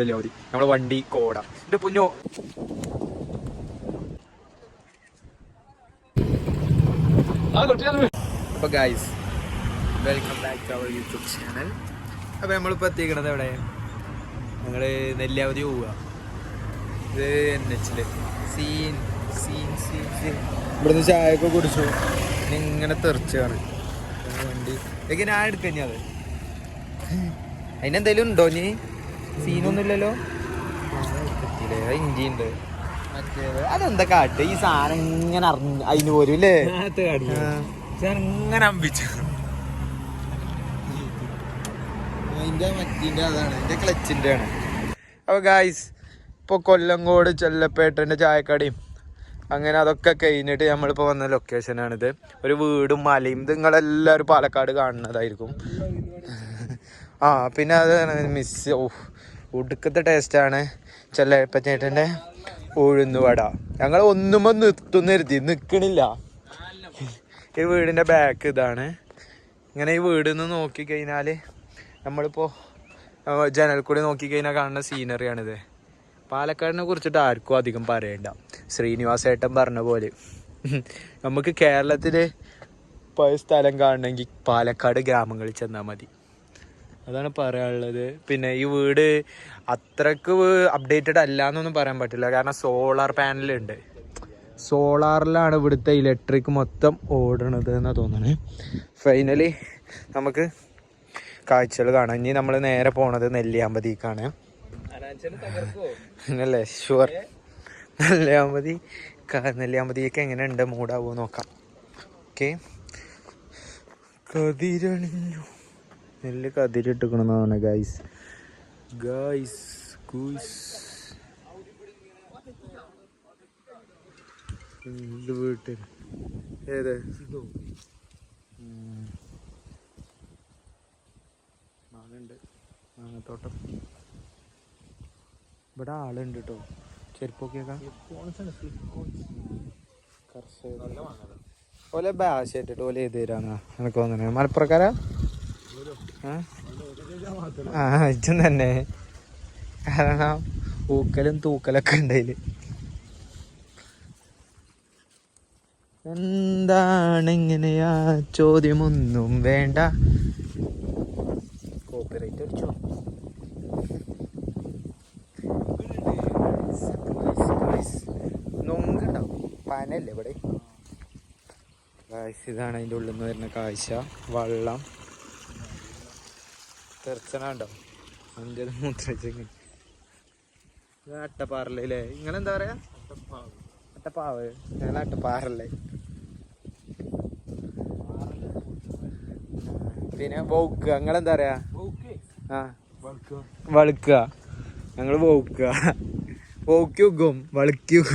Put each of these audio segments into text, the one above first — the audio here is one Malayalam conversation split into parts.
നമ്മുടെ വണ്ടി കോട എന്റെ പൊന്നോ. അപ്പൊ guys welcome back to our YouTube channel. അപ്പൊ നമ്മളിപ്പോ എത്തിക്കണത് എവിടെ? ഞങ്ങള് നെല്ലിയാവതി പോവുക. ഇത് NH ഇവിടുന്ന് ചായയൊക്കെ കുടിച്ചു. ഇങ്ങനെ തെറിച്ചാണ് വണ്ടി. ഇതൊക്കെ ഞാൻ എടുക്കഞ്ഞ അത് അതിനെന്തേലും ഉണ്ടോ? നീ സീനൊന്നും ഇല്ലല്ലോ. ഇഞ്ചി ഉണ്ട്. മറ്റേത് അതെന്താ കാട്ട്? ഈ സാധനം ഇങ്ങനെ അറിഞ്ഞു അതിന് പോരും അല്ലേ? ഇങ്ങനെ അമ്പിച്ചു. അതിന്റെ മറ്റിന്റെ അതാണ്, അതിന്റെ ക്ലച്ചിന്റെ ആണ്. അപ്പൊ ഗായ്സ് ഇപ്പൊ കൊല്ലങ്കോട് ചെല്ലപ്പേട്ടന്റെ ചായക്കടയും അങ്ങനെ അതൊക്കെ കഴിഞ്ഞിട്ട് നമ്മളിപ്പോ വന്ന ലൊക്കേഷനാണിത്. ഒരു വീടും മലയും. ഇത് നിങ്ങളെല്ലാവരും പാലക്കാട് കാണുന്നതായിരിക്കും. പിന്നെ അത് മിസ് ഒടുക്കത്തെ ടേസ്റ്റാണ് ചെല്ലപ്പച്ചേട്ടൻ്റെ ഉഴുന്നുവട. ഞങ്ങൾ ഒന്നുമ്പോൾ നിർത്തുന്നരുതി, നിൽക്കണില്ല. ഈ വീടിൻ്റെ ബാക്ക് ഇതാണ്. ഇങ്ങനെ ഈ വീടിൽ നിന്ന് നോക്കിക്കഴിഞ്ഞാൽ നമ്മളിപ്പോൾ ജനൽ കൂടി നോക്കിക്കഴിഞ്ഞാൽ കാണുന്ന സീനറിയാണിത്. പാലക്കാടിനെ കുറിച്ചിട്ട് ആർക്കും അധികം പറയണ്ട. ശ്രീനിവാസേട്ടൻ പറഞ്ഞ പോലെ നമുക്ക് കേരളത്തിൽ പോയ സ്ഥലം കാണണമെങ്കിൽ പാലക്കാട് ഗ്രാമങ്ങളിൽ ചെന്നാൽ മതി. അതാണ് പറയാനുള്ളത്. പിന്നെ ഈ വീട് അത്രക്ക് അപ്ഡേറ്റഡ് അല്ല എന്നൊന്നും പറയാൻ പറ്റില്ല. കാരണം സോളാർ പാനലുണ്ട്. സോളാറിലാണ് ഇവിടുത്തെ ഇലക്ട്രിക് മൊത്തം ഓടണത് എന്നാണ് തോന്നണേ. ഫൈനലി നമുക്ക് കാഴ്ചകൾ കാണാം. ഇനി നമ്മൾ നേരെ പോണത് നെല്ലിയാമ്പതിക്കാണ്. അല്ലേ? ഷുവർ. നെല്ലിയാമ്പതിയൊക്കെ എങ്ങനെയുണ്ട്, മൂടാവോ നോക്കാം. ഓക്കെ. കതിരണിഞ്ഞു. നെല്ല് കതിരിട്ടിക്കണമെന്നാണ് ഗൈസ്. വീട്ടിൽ ഏത് മാങ്ങുണ്ട്, മാങ്ങത്തോട്ടം. ഇവിടെ ആളുണ്ട് കേട്ടോ. ചെരുപ്പൊക്കെയൊക്കെ ഓലെ ഭാഷ ഇട്ടിട്ട് ഓലെ ഏത് തരാന്നാ എനിക്ക് തോന്നണേ. മലപ്പുറക്കാരാ? ഇച്ചും തന്നെ. കാരണം ഊക്കലും തൂക്കലൊക്കെ ഉണ്ടായില്. എന്താണ് ഇങ്ങനെയാ ചോദ്യമൊന്നും വേണ്ട. കോപ്പിറൈറ്റ് അടിച്ചോ? നൊങ്കുണ്ടാവും. പനല്ലേ ഇവിടെ? ഇതാണ് അതിൻ്റെ ഉള്ളിൽ നിന്ന് വരുന്ന കാഴ്ച. വെള്ളം തെർച്ചനുണ്ടോ? അതിൻ്റെ മൂത്രച്ചെങ്ങ. അട്ടപ്പാറല്ലേ? നിങ്ങളെന്താ പറയാ? അട്ടപ്പാവ്. ഞങ്ങൾ അട്ടപ്പാറല്ലേ. പിന്നെ വൗക്കുക. നിങ്ങളെന്താ പറയാ? വളുക്കുക. ഞങ്ങൾ വൗക്കുക. വൗക്കും വളുക്കും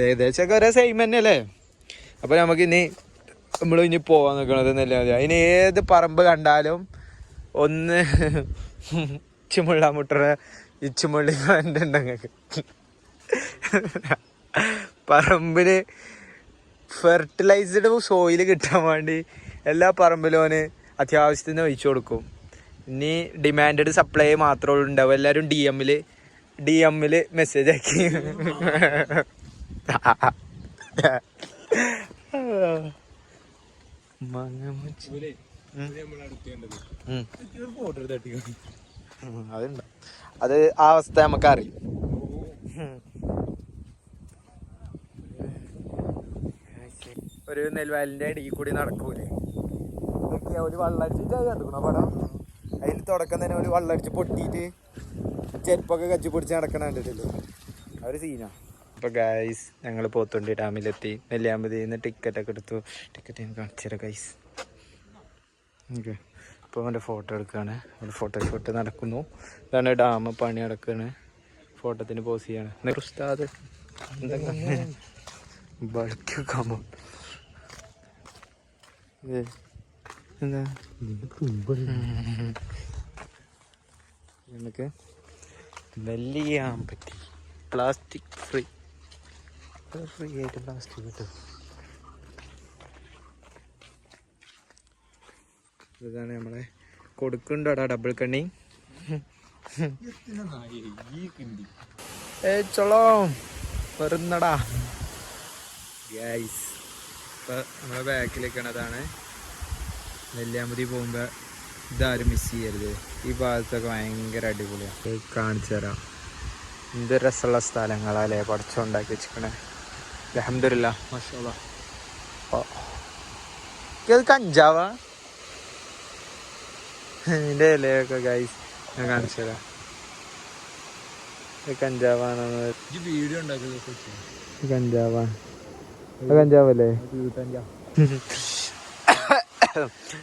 ഏകദേശമൊക്കെ ഒരേ സെയിം തന്നെ അല്ലേ? അപ്പൊ നമുക്ക് നമ്മൾ ഇനി പോവാൻ നിൽക്കണത് നെല്ലിയാമ്പതി. അതിന് ഏത് പറമ്പ് കണ്ടാലും ഒന്ന് ഇച്ചുമുള്ള മുട്ടറ ഇച്ചുമുള്ളി കണ്ടുണ്ടെങ്കിൽ പറമ്പില് ഫെർട്ടിലൈസ്ഡ് സോയിൽ കിട്ടാൻ വേണ്ടി എല്ലാ പറമ്പിലും ഓന് അത്യാവശ്യത്തിന് ഒഴിച്ചു കൊടുക്കും. ഇനി ഡിമാൻഡ് സപ്ലൈ മാത്രമേ ഉണ്ടാവും. എല്ലാവരും ഡി എമ്മില് മെസ്സേജ് ആക്കി. അതുണ്ടോ? അത് ആ അവസ്ഥ നമുക്കറിയും. ഒരു നെൽവയലിന്റെ ഇടയിൽ കൂടി നടക്കൂലേ? ഒരു വെള്ളടിച്ചിട്ട് അത് കണ്ടുക്കണോ പടം? അതിൽ തുടക്കം തന്നെ ഒരു വെള്ളടിച്ച് പൊട്ടിയിട്ട് ചെരുപ്പൊക്കെ കച്ചി പൊടിച്ച് നടക്കണ കണ്ടിട്ടില്ലേ? ആ ഒരു സീനാ. അപ്പോൾ ഗൈസ് ഞങ്ങൾ പോത്തുണ്ടി ഡാമിലെത്തി. നെല്ലിയാമ്പതിയിൽ നിന്ന് ടിക്കറ്റൊക്കെ എടുത്തു. ടിക്കറ്റ് ഞാൻ കാണിച്ചുതരാം ഗൈസ്. ഓക്കെ. ഇപ്പോൾ അവൻ്റെ ഫോട്ടോ എടുക്കുകയാണ്. അവിടെ ഫോട്ടോഷൂട്ട് നടക്കുന്നു. ഇതാണ് ഡാം, പണി നടക്കുകയാണ്. ഫോട്ടോത്തിന് പോസ് ചെയ്യാണ്. ഉസ്താദ് എന്തൊക്കെ ബൾക്കൊക്കെ ആകുമ്പോൾ എന്താ നമുക്ക് നെല്ലിയാമ്പതി പ്ലാസ്റ്റിക് ഫ്രീ ആയിട്ട് പ്ലാസ്റ്റിക് കിട്ടും. ഇതാണ് നമ്മളെ കൊടുക്കുന്നുണ്ടോടാ ഡബിൾ കണ്ണി. ചൊളോ വെറുന്നടാ ഗൈസ്. ഇപ്പൊ നമ്മളെ ബാക്കിലേക്കണതാണ്. നെല്ലിയാമ്പതി പോകുമ്പോ ഇതാരും മിസ് ചെയ്യരുത്. ഈ ഭാഗത്തൊക്കെ ഭയങ്കര അടിപൊളിയാണ്. കാണിച്ചു തരാം. എന്ത് രസമുള്ള സ്ഥലങ്ങളല്ലേ പടച്ചുണ്ടാക്കി വെച്ചിക്കണേ. അൽഹംദുലില്ലാ മാഷാഅല്ലാഹ്. ഇത് കഞ്ചാവാ ഇതിന്റെ ഇലയൊക്കെ ഗൈസ് ഞാൻ കാണിച്ചു തരാം. കഞ്ചാവാണെന്ന് വീഡിയോ ഉണ്ടാക്കുന്നത്. കഞ്ചാവാണ്. കഞ്ചാവല്ലേ?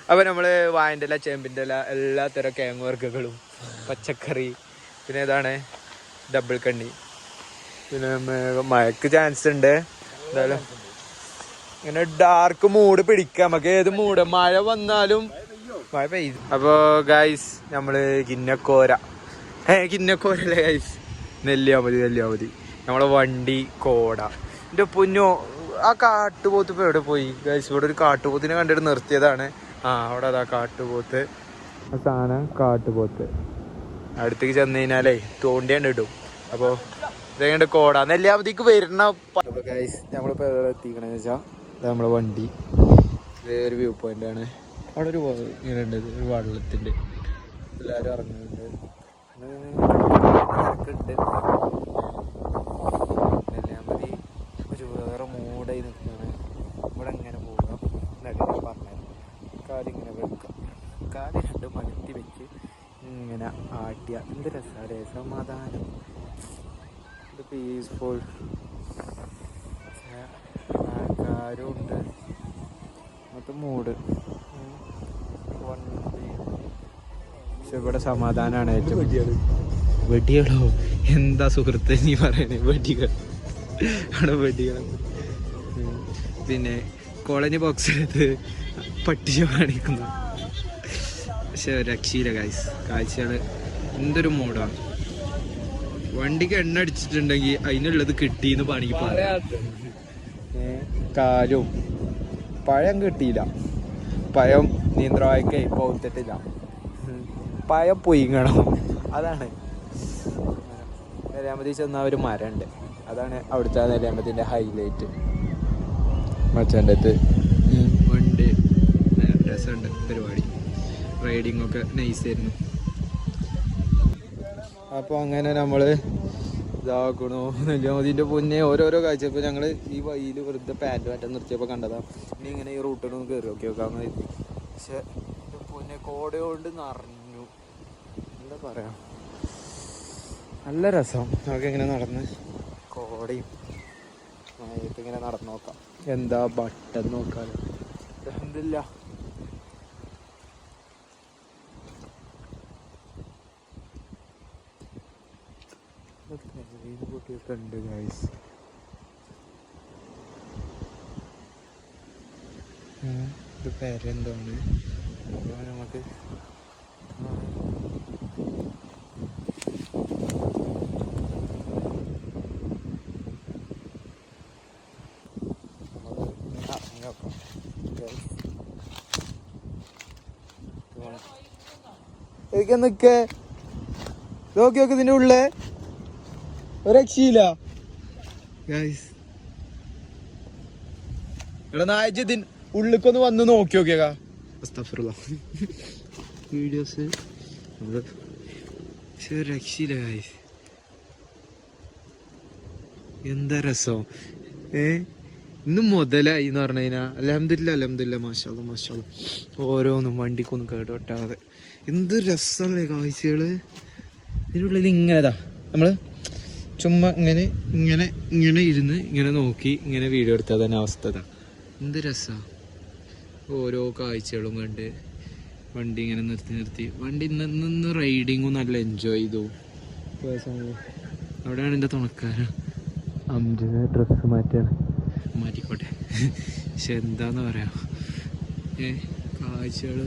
അപ്പൊ നമ്മള് വാഴന്റെ ഇല, ചേമ്പിന്റെ ഇല, എല്ലാ തരം കിഴങ്ങ് വർഗ്ഗങ്ങളും, പച്ചക്കറി, പിന്നെ ഏതാണ് ഡബിൾ കണ്ണി. പിന്നെ മഴക്ക് ചാൻസ് ഉണ്ട്. എന്തായാലും ഇങ്ങനെ ഡാർക്ക് മൂഡ് പിടിക്കാം നമുക്ക്. ഏത് മൂഡ് മഴ വന്നാലും മഴ പെയ്തു. അപ്പൊ ഗൈസ് നമ്മള് കിന്നക്കോരല്ലേ ഗൈസ്, നെല്ലിയാമ്പതി നമ്മളെ വണ്ടി കോട. എന്റെ പൊന്നോ, ആ കാട്ടുപോത്ത് ഇപ്പൊ എവിടെ പോയി ഗൈസ്? ഇവിടെ ഒരു കാട്ടുപോത്തിനെ കണ്ടിട്ട് നിർത്തിയതാണ്. അവിടെ അതാ കാട്ടുപോത്ത്. ആ സാധനം കാട്ടുപോത്ത്. അടുത്തേക്ക് ചെന്ന് കഴിഞ്ഞാലേ തോണ്ടിയാണ്ട് ഇടും. അപ്പൊ ഇതെങ്ങനെ കോട നെല്ലിയാമ്പതിക്ക് വരുന്ന ഗൈസ്. നമ്മളിപ്പോ എത്തിക്കണെന്ന് വെച്ചാ നമ്മളെ വണ്ടി. ഇത് ഒരു വ്യൂ പോയിന്റ് ആണ്. അവിടെ ഒരു ഇങ്ങനെ ഉണ്ട്, ഒരു വെള്ളത്തിന്റെ. എല്ലാരും ഇറങ്ങുന്നുണ്ട്. നെല്ലിയാമ്പതി ഒരു വേറെ മൂടായി നിൽക്കുകയാണ്. ഇവിടെ ഇങ്ങനെ പോകാം എന്നൊക്കെ ഞാൻ പറഞ്ഞത്. കാലിങ്ങനെ വെക്കാം, കാല് രണ്ട് മലത്തി വെച്ച് ഇങ്ങനെ ആട്ടിയ എന്ത് രസാലേ, സമാധാനം, ഇത് പീസ്ഫുൾ. ആൾക്കാരും ഉണ്ട്, മൊത്തം മൂട്. പക്ഷെ ഇവിടെ സമാധാനമാണ് ഏറ്റവും. വെടികളോ എന്താ സുഹൃത്ത് നീ പറയണേ? വെടികൾ അവിടെ വെടികൾ. പിന്നെ കോളനി ബോക്സിനകത്ത് പട്ടിക കാണിക്കുന്നു. പക്ഷെ രക്ഷയില്ല ഗൈസ്, കാഴ്ചകള് എന്തൊരു മൂടാണ്. വണ്ടിക്ക് എണ്ണ അടിച്ചിട്ടുണ്ടെങ്കിൽ അതിനുള്ളത് കിട്ടിയെന്ന് പണിക്ക് പറയാം. കാലും പഴം കിട്ടിയില്ല, പഴം നീന്ത്രവായ്ക്കേ പോത്തിട്ടില്ല, പഴം പൊയ്ങ്ങണം. അതാണ് നെല്ലിയാമ്പതി ചെന്ന ഒരു മരമുണ്ട്, അതാണ് അവിടുത്തെ നെല്ലിയാമ്പതിൻ്റെ ഹൈലൈറ്റ്. മച്ചാൻ്റെ അടുത്ത് വണ്ടി രസമുണ്ട് പരിപാടി. റൈഡിങ്ങൊക്കെ നൈസായിരുന്നു. അപ്പോൾ അങ്ങനെ നമ്മൾ ഇതാക്കണു നെല്ലിയാമ്പതിൻ്റെ പൊന്നെ ഓരോരോ കാഴ്ച. ഇപ്പോൾ ഞങ്ങൾ ഈ വഴിയിൽ വെറുതെ പാൻറ്റ് മാറ്റാൻ നിർത്തിയപ്പോൾ കണ്ടതാണ്. ഇനി ഇങ്ങനെ ഈ റൂട്ടിലൊന്നും കയറി നോക്കാമെന്ന് കരുതി. പക്ഷെ പൊന്നെ കോടയോണ്ട് നിറഞ്ഞു. എന്താ പറയാ, നല്ല രസം. നമുക്ക് ഇങ്ങനെ നടന്ന് കോടയും മഴയത്ത് ഇങ്ങനെ നടന്നു നോക്കാം. എന്താ ബട്ടൺ നോക്കാലോ. എന്തില്ല കുട്ടിയൊക്കെ ഉണ്ട് ഗൈസ്. ഇത് പേരെന്താണ് നമുക്ക് നിക്കേ നോക്കി നോക്ക്. ഇതിന്റെ ഉള്ളില് ഒരു രക്ഷയില്ല ഗൈസ്. എടാ നായജ് ഉള്ളിക്കൊന്ന് വന്ന് നോക്കി നോക്കിയേക്കാ. വീഡിയോസ് രക്ഷയില്ല ഗൈസ്. എന്താ രസം. ഇന്ന് മുതലായി എന്ന് പറഞ്ഞു കഴിഞ്ഞാൽ അൽഹംദുലില്ലാ മാഷാഅല്ലാഹ്. ഓരോന്നും വണ്ടിക്കൊന്നും കേടുവെട്ടാതെ എന്ത് രസമല്ലേ കാഴ്ചകള്. ഇതിനുള്ളിൽ ഇങ്ങനെതാ നമ്മള് ചുമ്മാ ഇങ്ങനെ ഇങ്ങനെ ഇങ്ങനെ ഇരുന്ന് ഇങ്ങനെ നോക്കി ഇങ്ങനെ വീഡിയോ എടുത്താൽ തന്നെ അവസ്ഥ ഇതാ. എന്ത് രസമാണ്. ഓരോ കാഴ്ചകളും കണ്ട് വണ്ടി ഇങ്ങനെ നിർത്തി വണ്ടി നിന്ന് റൈഡിങ്ങും നല്ല എൻജോയ് ചെയ്തു. അവിടെയാണ് എൻ്റെ തുണക്കാരൻ അംജിന് ഡ്രസ്സ് മാറ്റിക്കോട്ടെ. പക്ഷെ എന്താന്ന് പറയാ, കാഴ്ചകള്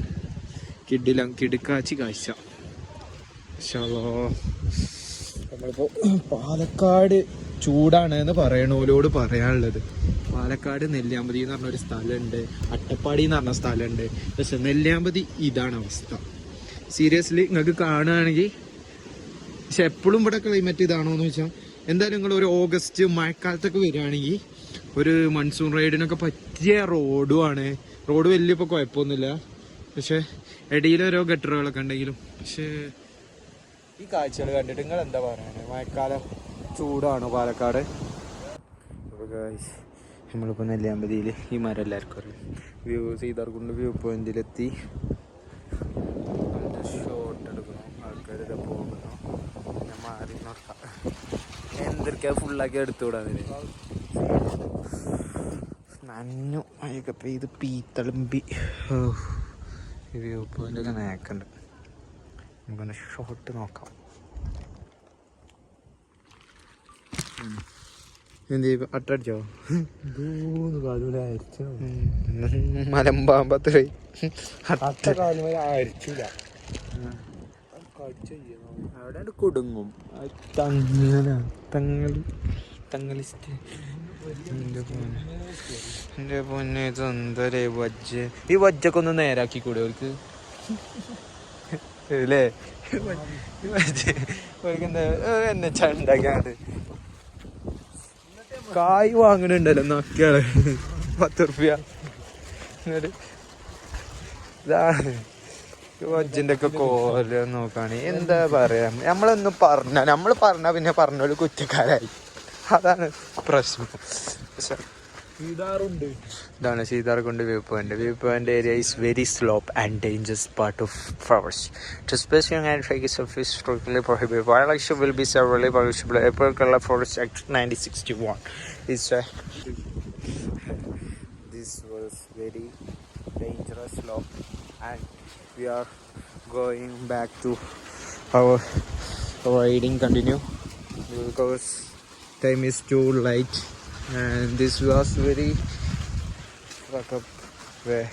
കിടുക്കാച്ചി കാഴ്ച. നമ്മളിപ്പോ പാലക്കാട് ചൂടാണ് എന്ന് പറയണോലോട് പറയാനുള്ളത്, പാലക്കാട് നെല്ലിയാമ്പതി എന്ന് പറഞ്ഞൊരു സ്ഥലമുണ്ട്, അട്ടപ്പാടി എന്ന് പറഞ്ഞ സ്ഥലമുണ്ട്. പക്ഷെ നെല്ലിയാമ്പതി ഇതാണ് അവസ്ഥ. സീരിയസ്ലി നിങ്ങൾക്ക് കാണുകയാണെങ്കിൽ പക്ഷെ എപ്പോഴും ഇവിടെ ക്ലൈമറ്റ് ഇതാണോ എന്ന് വെച്ചാൽ എന്തായാലും നിങ്ങൾ ഒരു ഓഗസ്റ്റ് മഴക്കാലത്തൊക്കെ വരികയാണെങ്കിൽ ഒരു മൺസൂൺ റൈഡിനൊക്കെ പറ്റിയ റോഡുമാണ്. റോഡ് വലിയ ഇപ്പോൾ കുഴപ്പമൊന്നുമില്ല, പക്ഷെ ഇടയിൽ ഓരോ ഗട്ടറുകളൊക്കെ ഉണ്ടെങ്കിലും. പക്ഷേ ഈ കാഴ്ചകൾ കണ്ടിട്ട് നിങ്ങൾ എന്താ പറയുന്നത്? മഴക്കാലം ചൂടാണോ പാലക്കാട്? അപ്പോൾ ഗായ്സ് നമ്മളിപ്പോൾ നെല്ലിയാമ്പതിയിൽ ഈ മരം എല്ലാവർക്കും അറിയാം. സീതാർകുണ്ട് വ്യൂ പോയിന്റിലെത്തി. ഷോട്ട് എടുക്കണം, ആൾക്കാരെല്ലാം പോകുന്നു. ഞാൻ മാറി നോക്കാം എന്തൊക്കെയാ ഫുള്ളാക്കി എടുത്തുകൂടാ. അതിന് നന്നു അയൊക്കെ ഇത് പീത്തളമ്പി വ്യൂ പോയിൻ്റൊക്കെ നേക്കുണ്ട്. നമുക്കൊന്ന് ഷോട്ട് നോക്കാം. എന്ത് അട്ടടിച്ചോ? മലമ്പാമ്പത്ര അവിടെ കൊടുങ്ങും തങ്ങളിസ്റ്റ്. എൻ്റെ പൊന്നെ ഇതെന്തരേ വജ്ജ്. ഈ വജ്ജൊക്കെ ഒന്ന് നേരാക്കി കൂടെ അവർക്ക് അല്ലേ? എന്താ എന്നെ ചണ്ടാക്കിയാണ്ട് കായ് വാങ്ങണുണ്ടല്ലോ നോക്കിയാള് 10 റുപ്യ. ഇതാണ് വജ്ജിൻ്റെ ഒക്കെ കോല നോക്കാണ്. എന്താ പറയാ, നമ്മൾ പറഞ്ഞാൽ പിന്നെ പറഞ്ഞോളൂ കുറ്റക്കാരായി. അതാണ് പ്രശ്നം. ഇതാണ് Seetharkund view point. View point area is very slope and dangerous part of forest. Trespassing and taking is strictly prohibited. Violation will be severely punishable. April Kerala Forest Act 1961. This was very dangerous slope, and we are going back to our riding. Continue because time is too late. And this was very fuck up way,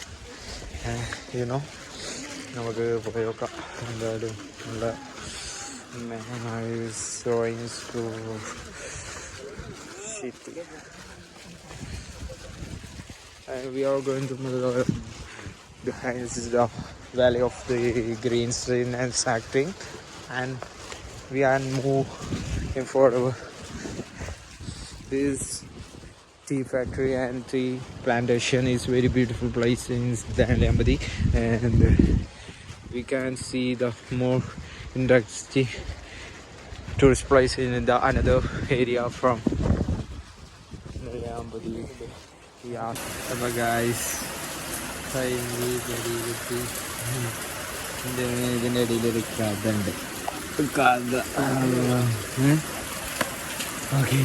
നമുക്ക് പോയോക്കാം എന്തായാലും. നല്ല and we are going to behind this is the valley of the green screen and acting, and we are moving forward. This tea factory and tea plantation is very beautiful place in Nelliyampathy, and we can see the more interesting tourist place in the another area from Nelliyampathy. Yeah, so guys, finally very good. ഇതിൻ്റെ ഇടയിൽ ഒരു കഥ ഉണ്ട്. ഓക്കെ